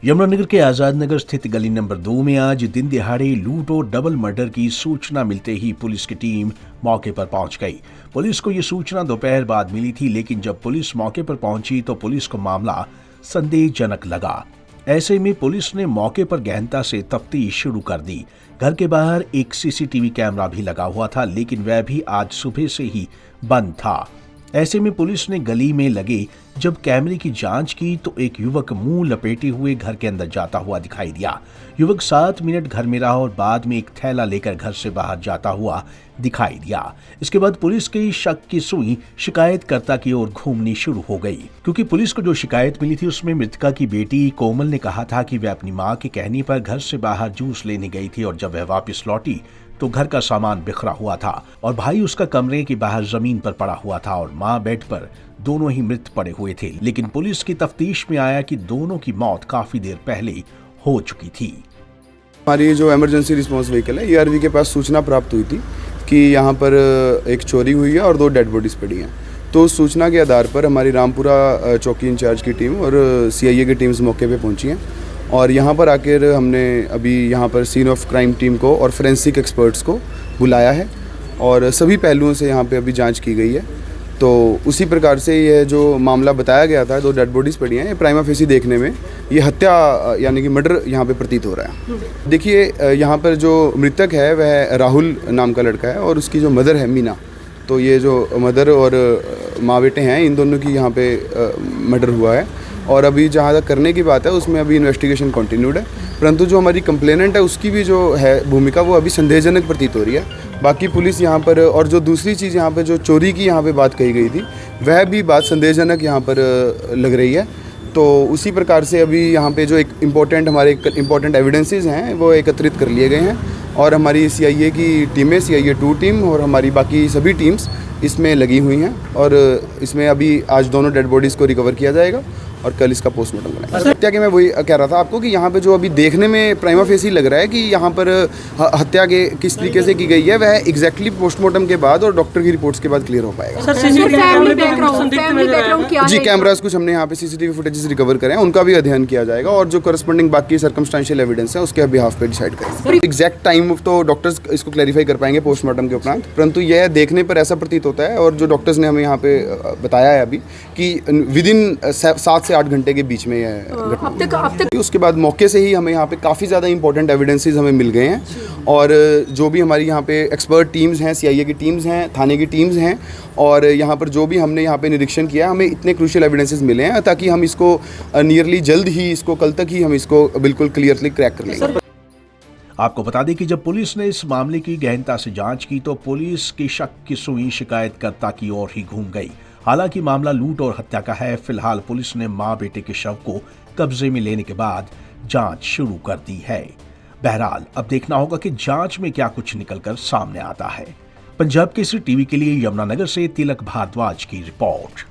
यमुनानगर के आजाद नगर स्थित गली नंबर 2 में आज दिन दिहाड़े लूट और डबल मर्डर की सूचना मिलते ही पुलिस की टीम मौके पर पहुंच गई। पुलिस को यह सूचना दोपहर बाद मिली थी, लेकिन जब पुलिस मौके पर पहुंची तो पुलिस को मामला संदेहजनक लगा। ऐसे में पुलिस ने मौके पर गहनता से तफ्तीश शुरू कर दी। घर के बाहर एक सीसीटीवी कैमरा भी लगा हुआ था, लेकिन वह भी आज सुबह से ही बंद था। ऐसे में पुलिस ने गली में लगे जब कैमरे की जांच की तो एक युवक मुंह लपेटे हुए घर के अंदर जाता हुआ दिखाई दिया। युवक 7 मिनट घर में रहा और बाद में एक थैला लेकर घर से बाहर जाता हुआ दिखाई दिया। इसके बाद पुलिस की शक की सुई शिकायतकर्ता की ओर घूमनी शुरू हो गई, क्योंकि पुलिस को जो शिकायत मिली थी उसमें मृतका की बेटी कोमल ने कहा था कि वह अपनी मां के कहने पर घर से बाहर जूस लेने गई थी और जब वह वापस लौटी तो घर का सामान बिखरा हुआ था और भाई उसका कमरे के बाहर जमीन पर पड़ा हुआ था और मां बेड पर। दोनों ही मृत पड़े हुए थे, लेकिन पुलिस की तफ्तीश में आया कि दोनों की मौत काफी देर पहले हो चुकी थी। हमारी जो इमरजेंसी रिस्पांस व्हीकल है ERV के पास सूचना प्राप्त हुई थी कि यहाँ पर एक चोरी हुई है और 2 डेड बॉडीज पड़ी हैं। तो उस सूचना के आधार पर हमारी रामपुरा चौकी इंचार्ज की टीम और CIA की टीम्स मौके पे पहुंची हैं और यहाँ पर आकर हमने अभी यहाँ पर सीन ऑफ क्राइम टीम को और फोरेंसिक एक्सपर्ट्स को बुलाया है और सभी पहलुओं से यहाँ पे अभी जांच की गई है। तो उसी प्रकार से यह जो मामला बताया गया था, 2 डेड बॉडीज़ पड़ी हैं, ये प्राइमा फेसी देखने में ये हत्या यानी कि मर्डर यहाँ पे प्रतीत हो रहा है। देखिए, यहाँ पर जो मृतक है वह राहुल नाम का लड़का है और उसकी जो मदर है मीना। तो ये जो मदर और माँ बेटे हैं, इन दोनों की यहाँ पे मर्डर हुआ है और अभी जहाँ तक करने की बात है उसमें अभी इन्वेस्टिगेशन कंटिन्यूड है, परंतु जो हमारी कंप्लेनेंट है उसकी भी जो है भूमिका वो अभी संदेहजनक प्रतीत हो रही है। बाकी पुलिस यहाँ पर, और जो दूसरी चीज़ यहाँ पे जो चोरी की यहाँ पे बात कही गई थी वह भी बात संदेहजनक यहाँ पर लग रही है। तो उसी प्रकार से अभी यहाँ पे जो एक हमारे इम्पोर्टेंट एविडेंसेस हैं वो एकत्रित कर लिए गए हैं और हमारी CIA की टीमें, CIA 2 टीम और हमारी बाकी सभी टीम्स इसमें लगी हुई हैं और इसमें अभी आज दोनों डेड बॉडीज़ को रिकवर किया जाएगा और कल इसका पोस्टमार्टम बनाएगा। हत्या के मैं वही कह रहा था आपको कि यहाँ पे जो अभी देखने में प्राइमा फेसी लग रहा है कि यहाँ पर हत्या के किस तरीके से की गई है वह एग्जैक्टली पोस्टमार्टम के बाद और डॉक्टर की रिपोर्ट्स के बाद क्लियर हो पाएगा। जी, कैमरास कुछ हमने यहाँ पे CCTV फुटेजेस रिकवर करे हैं, उनका भी अध्ययन किया जाएगा और जो करस्पॉन्डिंग बाकी सर्कमस्टेंशियल एविडेंस है उसके बिहाफ पे डिसाइड करेंगे। एग्जैक्ट टाइम तो डॉक्टर्स इसको क्लैरिफाई कर पाएंगे पोस्टमार्टम के उपरांत, परंतु यह देखने पर ऐसा प्रतीत होता है और जो डॉक्टर्स ने हमें यहाँ पे बताया है अभी कि विदिन 7 से 8 घंटे के बीच में यह घटना। उसके बाद मौके से ही हमें यहाँ पे काफ़ी ज़्यादा इंपॉर्टेंट एविडेंसेस हमें मिल गए हैं और जो भी हमारी यहाँ पे एक्सपर्ट टीम्स हैं, CIA की टीम्स हैं, थाने की टीम्स हैं और यहाँ पर जो भी हमने यहाँ पे निरीक्षण किया, हमें इतने क्रूशियल एविडेंसेस मिले हैं ताकि हम इसको नियरली जल्द ही इसको कल तक ही हम इसको बिल्कुल क्लियरली क्रैक कर लेंगे। आपको बता दें कि जब पुलिस ने इस मामले की गहनता से जांच की तो पुलिस की शक की सुई शिकायतकर्ता की ओर ही घूम गई। हालांकि मामला लूट और हत्या का है। फिलहाल पुलिस ने मां बेटे के शव को कब्जे में लेने के बाद जांच शुरू कर दी है। बहरहाल अब देखना होगा कि जांच में क्या कुछ निकलकर सामने आता है। पंजाब केसरी टीवी के लिए यमुनानगर से तिलक भारद्वाज की रिपोर्ट।